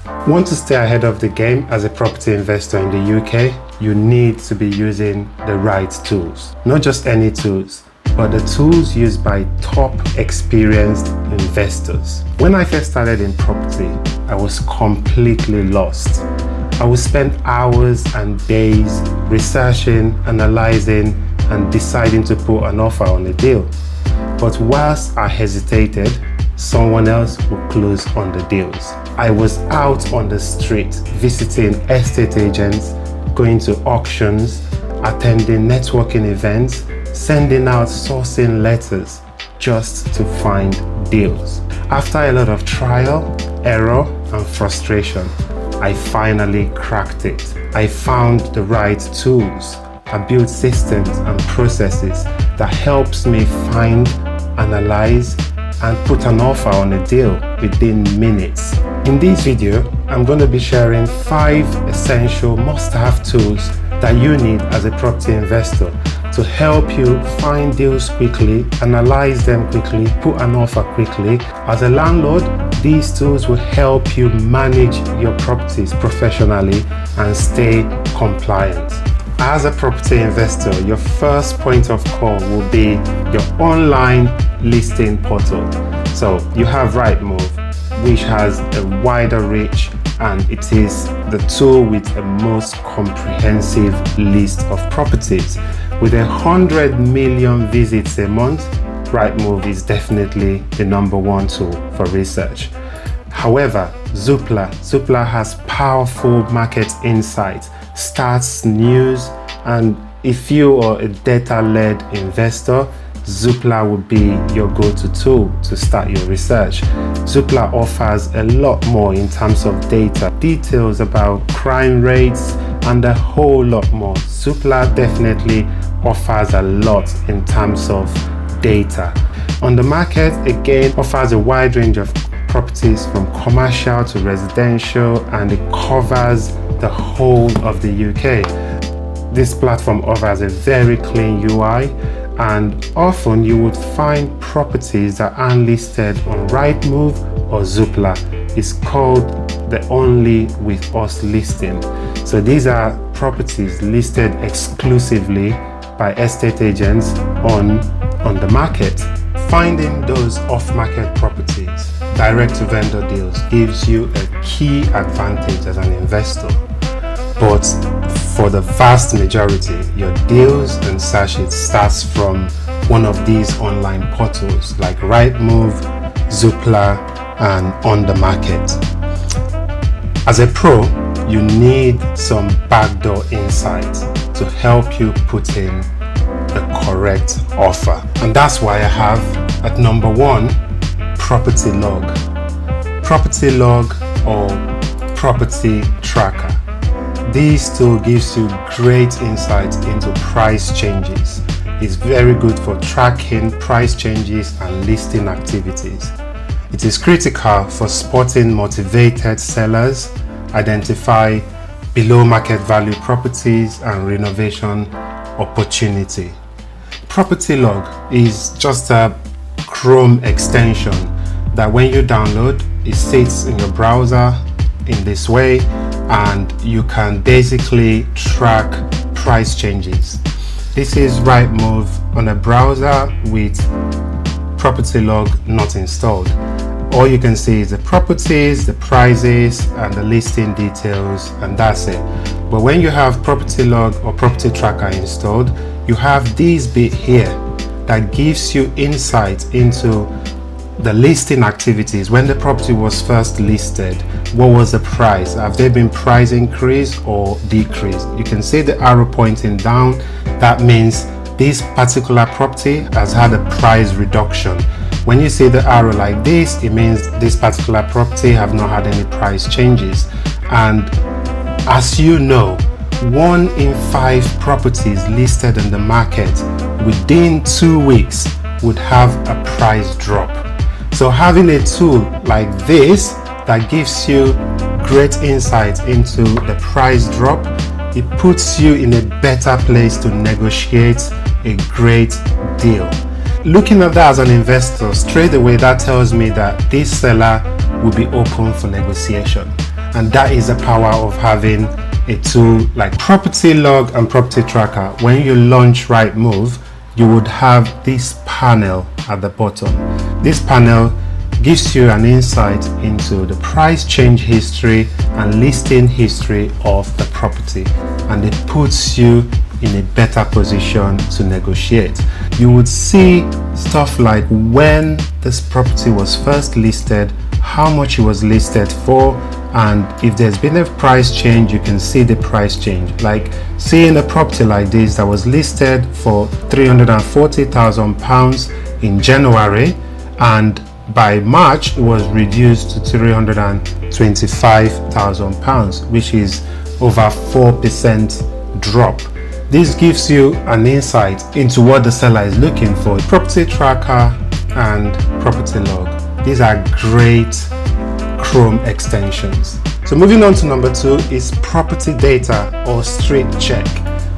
Want to stay ahead of the game as a property investor in the UK? You need to be using the right tools. Not just any tools, but the tools used by top experienced investors. When I first started in property, I was completely lost. I would spend hours and days researching, analyzing, and deciding to put an offer on a deal. But whilst I hesitated, someone else would close on the deals. I was out on the street visiting estate agents, going to auctions, attending networking events, sending out sourcing letters just to find deals. After a lot of trial, error, and frustration, I finally cracked it. I found the right tools. I built systems and processes that helps me find, analyze, and put an offer on a deal within minutes. In this video, I'm going to be sharing 5 essential must-have tools that you need as a property investor to help you find deals quickly, analyze them quickly, put an offer quickly. As a landlord, these tools will help you manage your properties professionally and stay compliant. As a property investor, your first point of call will be your online listing portal. So you have Rightmove, which has a wider reach, and it is the tool with a most comprehensive list of properties. With 100 million visits a month, Rightmove is definitely the #1 tool for research. However, Zoopla has powerful market insights, stats, news, and if you are a data-led investor, Zoopla would be your go-to tool to start your research. Zoopla offers a lot more in terms of data, details about crime rates, and a whole lot more. Zoopla definitely offers a lot in terms of data. On the market, again, offers a wide range of properties from commercial to residential, and it covers the whole of the UK. This platform offers a very clean UI, and often you would find properties that aren't listed on Rightmove or Zoopla. It's called the Only With Us listing. So these are properties listed exclusively by estate agents on the market. Finding those off-market properties, direct-to-vendor deals, gives you a key advantage as an investor. But for the vast majority, your deals and searches starts from one of these online portals like Rightmove, Zoopla, and On The Market. As a pro, you need some backdoor insight to help you put in the correct offer. And that's why I have at #1, Property Log. Property Log or Property Tracker. This tool gives you great insight into price changes. It's very good for tracking price changes and listing activities. It is critical for spotting motivated sellers, identify below market value properties, and renovation opportunity. Property Log is just a Chrome extension that when you download, it sits in your browser in this way, and you can basically track price changes. This is Rightmove on a browser with Property Log not installed. All you can see is the properties, the prices, and the listing details, and that's it. But when you have Property Log or Property Tracker installed, you have this bit here that gives you insight into the listing activities. When the property was first listed, what was the price? Have there been price increase or decrease? You can see the arrow pointing down. That means this particular property has had a price reduction. When you see the arrow like this, it means this particular property have not had any price changes. And as you know, 1 in 5 properties listed in the market within 2 weeks would have a price drop. So having a tool like this that gives you great insight into the price drop, it puts you in a better place to negotiate a great deal. Looking at that as an investor, straight away that tells me that this seller will be open for negotiation. And that is the power of having a tool like Property Log and Property Tracker. When you launch Rightmove, you would have this panel at the bottom. This panel gives you an insight into the price change history and listing history of the property, and it puts you in a better position to negotiate. You would see stuff like when this property was first listed, how much it was listed for, and if there's been a price change, you can see the price change. Like seeing a property like this that was listed for £340,000 in January, and by March it was reduced to £325,000, which is over 4% drop. This gives you an insight into what the seller is looking for. Property Tracker and Property Log, these are great Chrome extensions. So moving on to number 2 is Property Data or Street Check.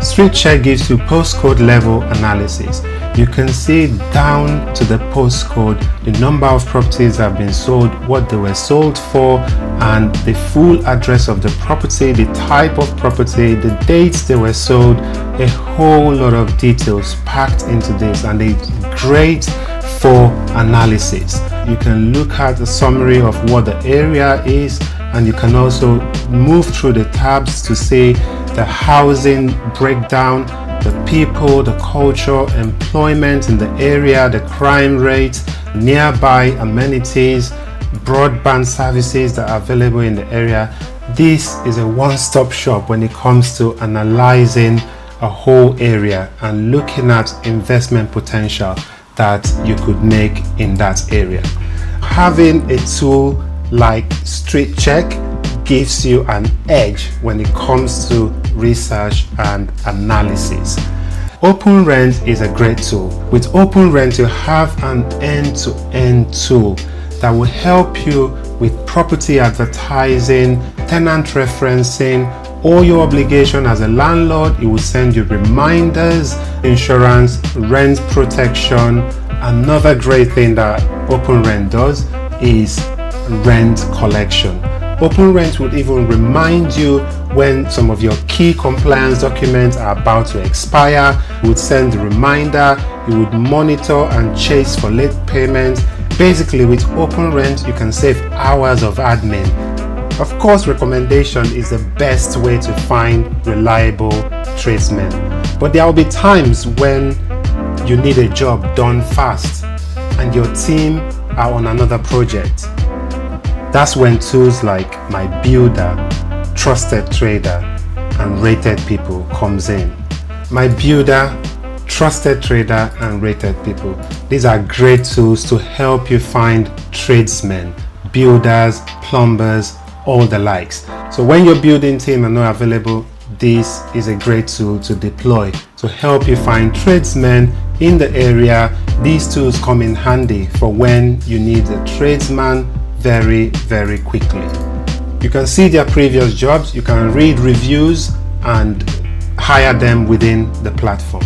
Street Check gives you postcode level analysis. You can see down to the postcode the number of properties that have been sold, what they were sold for, and the full address of the property, the type of property, the dates they were sold. A whole lot of details packed into this, and it's great for analysis. You can look at the summary of what the area is, and you can also move through the tabs to see the housing breakdown, the people, the culture, employment in the area, the crime rate, nearby amenities, broadband services that are available in the area. This is a one-stop shop when it comes to analyzing a whole area and looking at investment potential that you could make in that area. Having a tool like Street Check gives you an edge when it comes to research and analysis. OpenRent is a great tool. With OpenRent, you have an end-to-end tool that will help you with property advertising, tenant referencing, all your obligation as a landlord. It will send you reminders, insurance, rent protection. Another great thing that OpenRent does is rent collection. OpenRent would even remind you when some of your key compliance documents are about to expire. It would send a reminder. You would monitor and chase for late payments. Basically, with OpenRent, you can save hours of admin. Of course, recommendation is the best way to find reliable tradesmen, but there will be times when you need a job done fast and your team are on another project. That's when tools like My Builder, Trusted Trader, and Rated People comes in. My Builder, Trusted Trader, and Rated People. These are great tools to help you find tradesmen, builders, plumbers, all the likes. So when your building team are not available, this is a great tool to deploy to help you find tradesmen in the area. These tools come in handy for when you need a tradesman very, very quickly. You can see their previous jobs, you can read reviews and hire them within the platform.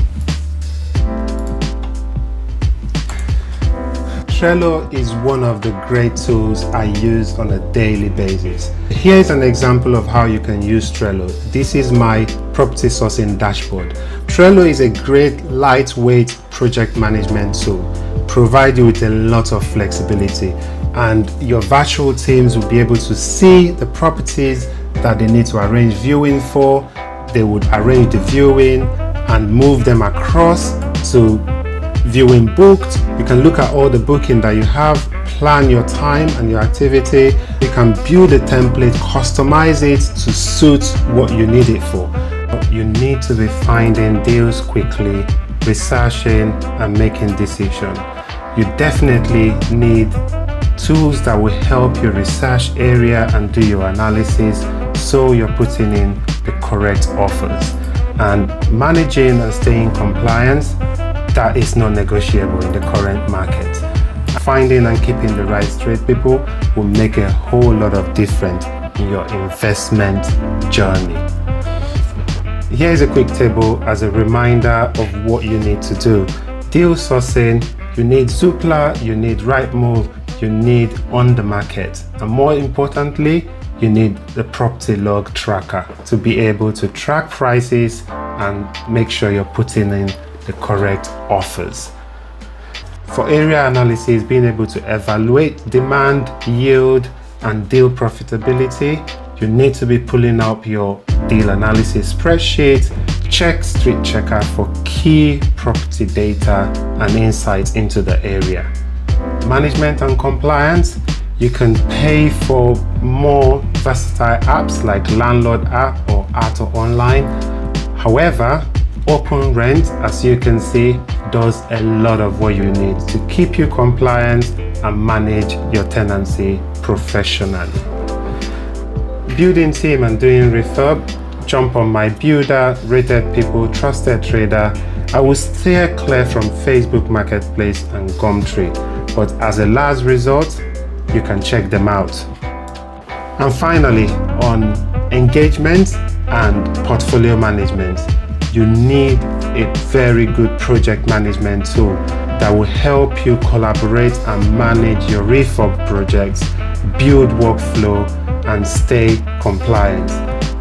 Trello is one of the great tools I use on a daily basis. Here is an example of how you can use Trello. This is my property sourcing dashboard. Trello is a great lightweight project management tool, provide you with a lot of flexibility, and your virtual teams will be able to see the properties that they need to arrange viewing for. They would arrange the viewing and move them across to viewing booked. You can look at all the booking that you have, plan your time and your activity. You can build a template, customize it to suit what you need it for. You need to be finding deals quickly, researching and making decisions. You definitely need tools that will help you research area and do your analysis so you're putting in the correct offers. And managing and staying compliant, that is not negotiable in the current market. Finding and keeping the right trade people will make a whole lot of difference in your investment journey. Here is a quick table as a reminder of what you need to do. Deal sourcing, you need Zoopla, you need Rightmove, you need On the Market, and more importantly, you need the property log tracker to be able to track prices and make sure you're putting in the correct offers. For area analysis, being able to evaluate demand, yield, and deal profitability, you need to be pulling up your deal analysis spreadsheet, check street checker for key property data and insights into the area. Management and compliance, you can pay for more versatile apps like Landlord app or Auto Online. However, Open Rent, as you can see, does a lot of what you need to keep you compliant and manage your tenancy professionally. Building team and doing refurb, jump on my builder, rated people, trusted trader. I will steer clear from Facebook Marketplace and Gumtree, but as a last resort, you can check them out. And finally, on engagement and portfolio management, you need a very good project management tool that will help you collaborate and manage your refurb projects, build workflow, and stay compliant.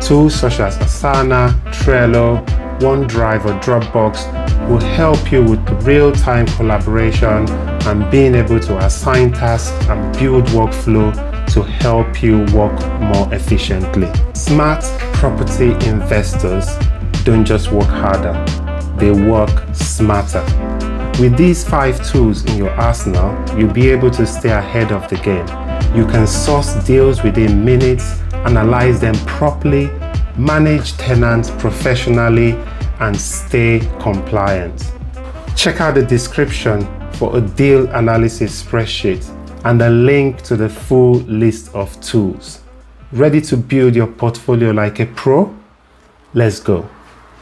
Tools such as Asana, Trello, OneDrive or Dropbox will help you with real-time collaboration and being able to assign tasks and build workflow to help you work more efficiently. Smart property investors don't just work harder, they work smarter. With these 5 tools in your arsenal, you'll be able to stay ahead of the game. You can source deals within minutes, analyze them properly, manage tenants professionally, and stay compliant. Check out the description for a deal analysis spreadsheet and a link to the full list of tools. Ready to build your portfolio like a pro? Let's go.